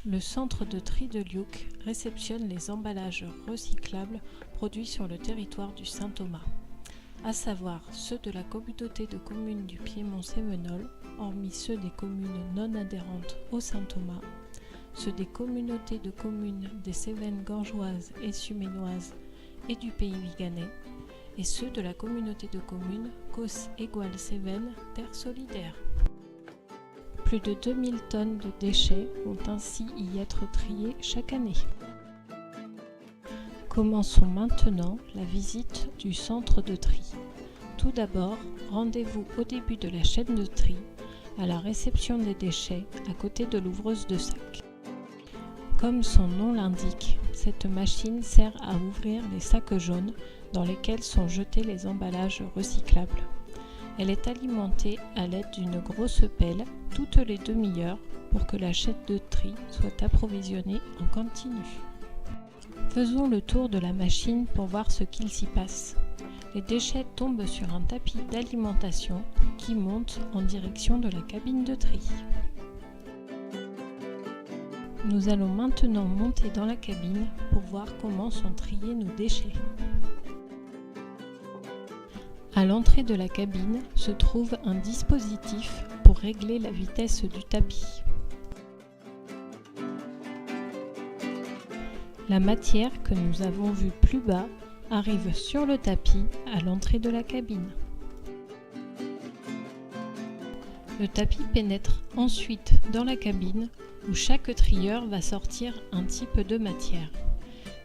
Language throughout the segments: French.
Le centre de tri de Liouc réceptionne les emballages recyclables produits sur le territoire du Saint-Thomas, à savoir ceux de la communauté de communes du Piémont-Cévenol, hormis ceux des communes non adhérentes au Saint-Thomas, ceux des communautés de communes des Cévennes gorgeoises et suménoises et du Pays Viganais, et ceux de la communauté de communes Causse-Égual-Cévennes Terre Solidaire. Plus de 2000 tonnes de déchets vont ainsi y être triés chaque année. Commençons maintenant la visite du centre de tri. Tout d'abord, rendez-vous au début de la chaîne de tri, à la réception des déchets, à côté de l'ouvreuse de sacs. Comme son nom l'indique, cette machine sert à ouvrir les sacs jaunes dans lesquels sont jetés les emballages recyclables. Elle est alimentée à l'aide d'une grosse pelle toutes les demi-heures pour que la chaîne de tri soit approvisionnée en continu. Faisons le tour de la machine pour voir ce qu'il s'y passe. Les déchets tombent sur un tapis d'alimentation qui monte en direction de la cabine de tri. Nous allons maintenant monter dans la cabine pour voir comment sont triés nos déchets. À l'entrée de la cabine se trouve un dispositif pour régler la vitesse du tapis. La matière que nous avons vue plus bas arrive sur le tapis à l'entrée de la cabine. Le tapis pénètre ensuite dans la cabine où chaque trieur va sortir un type de matière.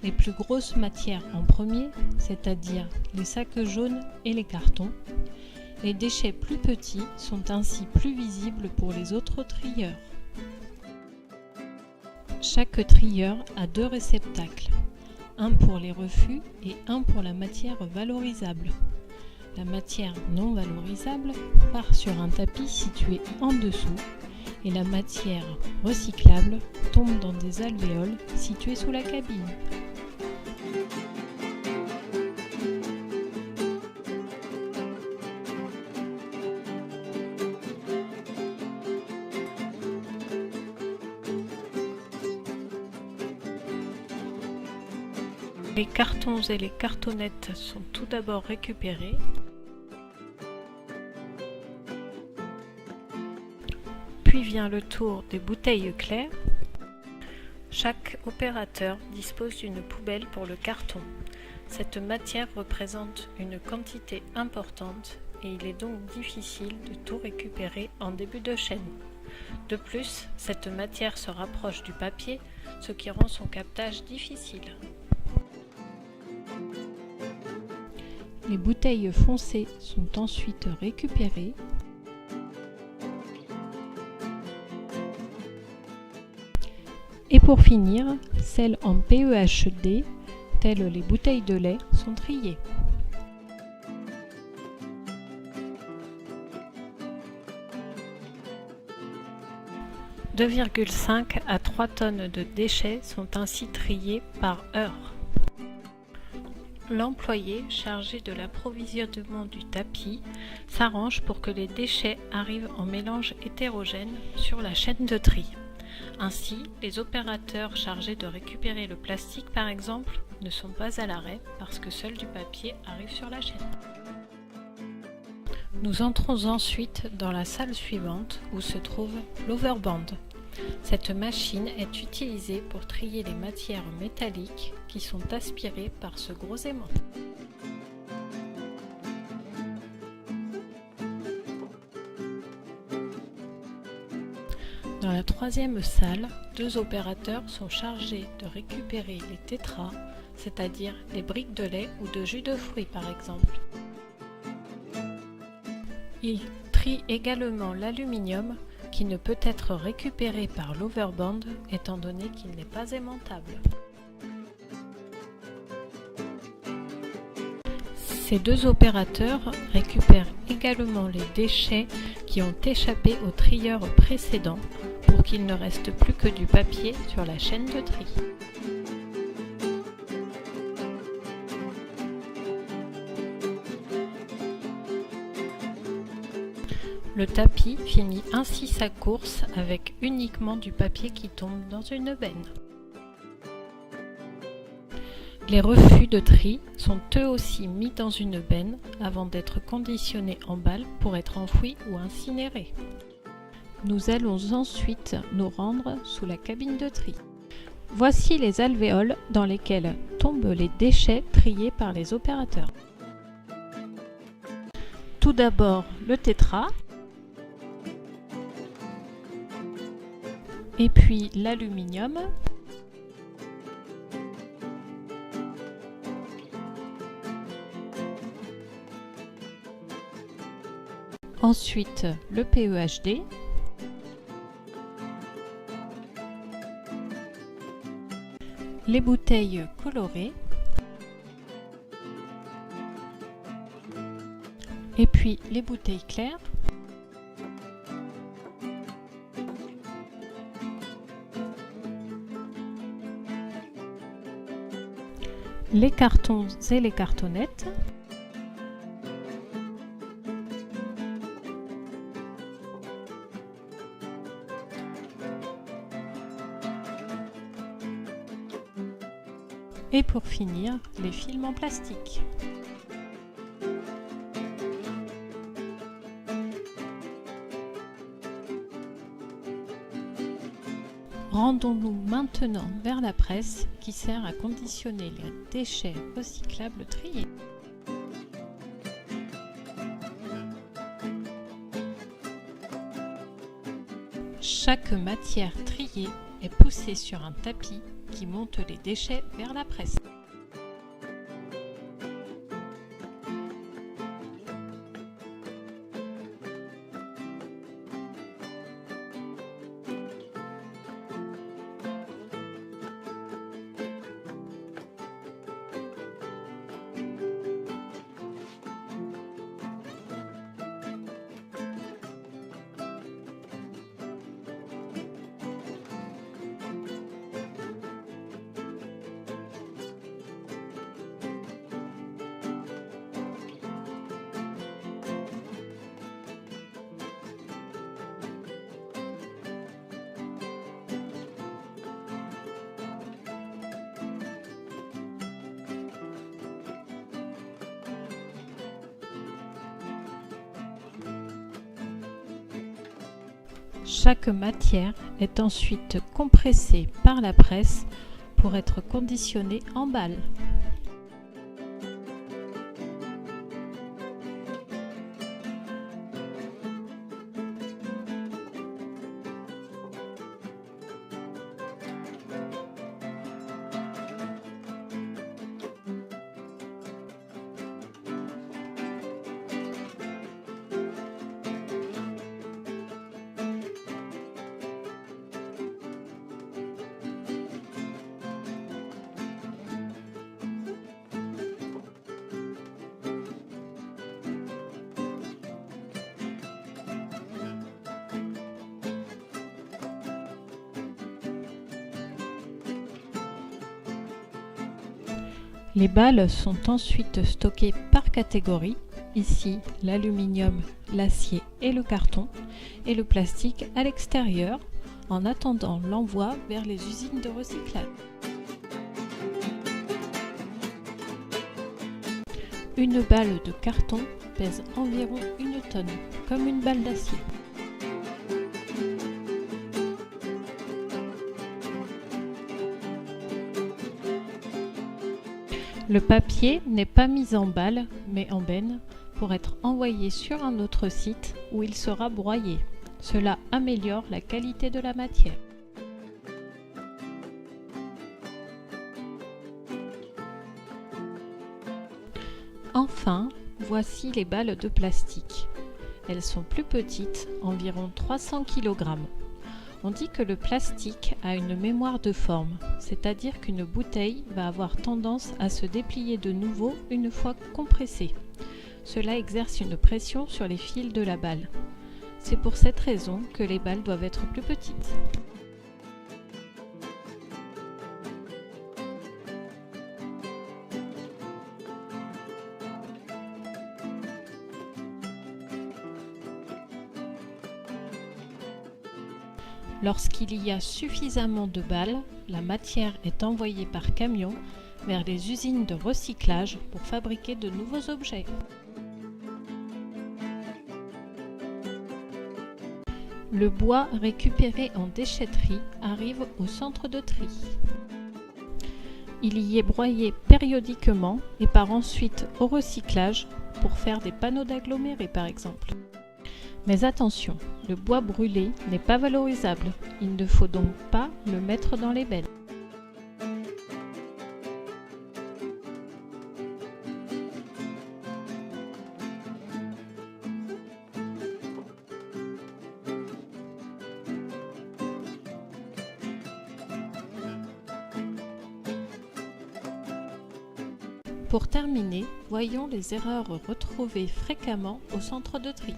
Les plus grosses matières en premier, c'est-à-dire les sacs jaunes et les cartons. Les déchets plus petits sont ainsi plus visibles pour les autres trieurs. Chaque trieur a 2 réceptacles, un pour les refus et un pour la matière valorisable. La matière non valorisable part sur un tapis situé en dessous et la matière recyclable tombe dans des alvéoles situés sous la cabine. Les cartons et les cartonnettes sont tout d'abord récupérés. Puis vient le tour des bouteilles claires. Chaque opérateur dispose d'une poubelle pour le carton. Cette matière représente une quantité importante et il est donc difficile de tout récupérer en début de chaîne. De plus, cette matière se rapproche du papier, ce qui rend son captage difficile. Les bouteilles foncées sont ensuite récupérées. Et pour finir, celles en PEHD, telles les bouteilles de lait, sont triées. De 2,5 à 3 tonnes de déchets sont ainsi triés par heure. L'employé chargé de l'approvisionnement du tapis s'arrange pour que les déchets arrivent en mélange hétérogène sur la chaîne de tri. Ainsi, les opérateurs chargés de récupérer le plastique, par exemple, ne sont pas à l'arrêt parce que seul du papier arrive sur la chaîne. Nous entrons ensuite dans la salle suivante où se trouve l'overband. Cette machine est utilisée pour trier les matières métalliques qui sont aspirées par ce gros aimant. Dans la troisième salle, 2 opérateurs sont chargés de récupérer les tétras, c'est-à-dire les briques de lait ou de jus de fruits par exemple. Ils trient également l'aluminium qui ne peut être récupéré par l'overband étant donné qu'il n'est pas aimantable. Ces 2 opérateurs récupèrent également les déchets qui ont échappé au trieur précédent pour qu'il ne reste plus que du papier sur la chaîne de tri. Le tapis finit ainsi sa course avec uniquement du papier qui tombe dans une benne. Les refus de tri sont eux aussi mis dans une benne avant d'être conditionnés en balles pour être enfouis ou incinérés. Nous allons ensuite nous rendre sous la cabine de tri. Voici les alvéoles dans lesquelles tombent les déchets triés par les opérateurs. Tout d'abord le tétra, et puis l'aluminium, ensuite le PEHD, les bouteilles colorées, et puis les bouteilles claires, les cartons et les cartonnettes, et pour finir, les films en plastique. Rendons-nous maintenant vers la presse qui sert à conditionner les déchets recyclables triés. Chaque matière triée est poussée sur un tapis qui monte les déchets vers la presse. Chaque matière est ensuite compressée par la presse pour être conditionnée en balles. Les balles sont ensuite stockées par catégorie, ici l'aluminium, l'acier et le carton, et le plastique à l'extérieur, en attendant l'envoi vers les usines de recyclage. Une balle de carton pèse environ 1 tonne, comme une balle d'acier. Le papier n'est pas mis en balle, mais en benne, pour être envoyé sur un autre site où il sera broyé. Cela améliore la qualité de la matière. Enfin, voici les balles de plastique. Elles sont plus petites, environ 300 kg. On dit que le plastique a une mémoire de forme, c'est-à-dire qu'une bouteille va avoir tendance à se déplier de nouveau une fois compressée. Cela exerce une pression sur les fils de la balle. C'est pour cette raison que les balles doivent être plus petites. Lorsqu'il y a suffisamment de balles, la matière est envoyée par camion vers les usines de recyclage pour fabriquer de nouveaux objets. Le bois récupéré en déchetterie arrive au centre de tri. Il y est broyé périodiquement et part ensuite au recyclage pour faire des panneaux d'agglomérés par exemple. Mais attention, le bois brûlé n'est pas valorisable, il ne faut donc pas le mettre dans les bennes. Pour terminer, voyons les erreurs retrouvées fréquemment au centre de tri.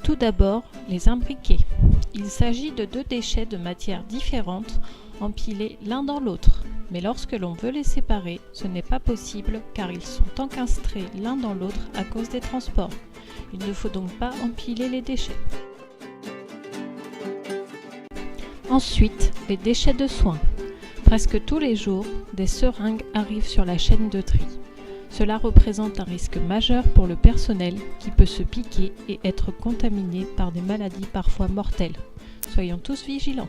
Tout d'abord, les imbriqués. Il s'agit de deux déchets de matières différentes empilés l'un dans l'autre. Mais lorsque l'on veut les séparer, ce n'est pas possible car ils sont encastrés l'un dans l'autre à cause des transports. Il ne faut donc pas empiler les déchets. Ensuite, les déchets de soins. Presque tous les jours, des seringues arrivent sur la chaîne de tri. Cela représente un risque majeur pour le personnel qui peut se piquer et être contaminé par des maladies parfois mortelles. Soyons tous vigilants.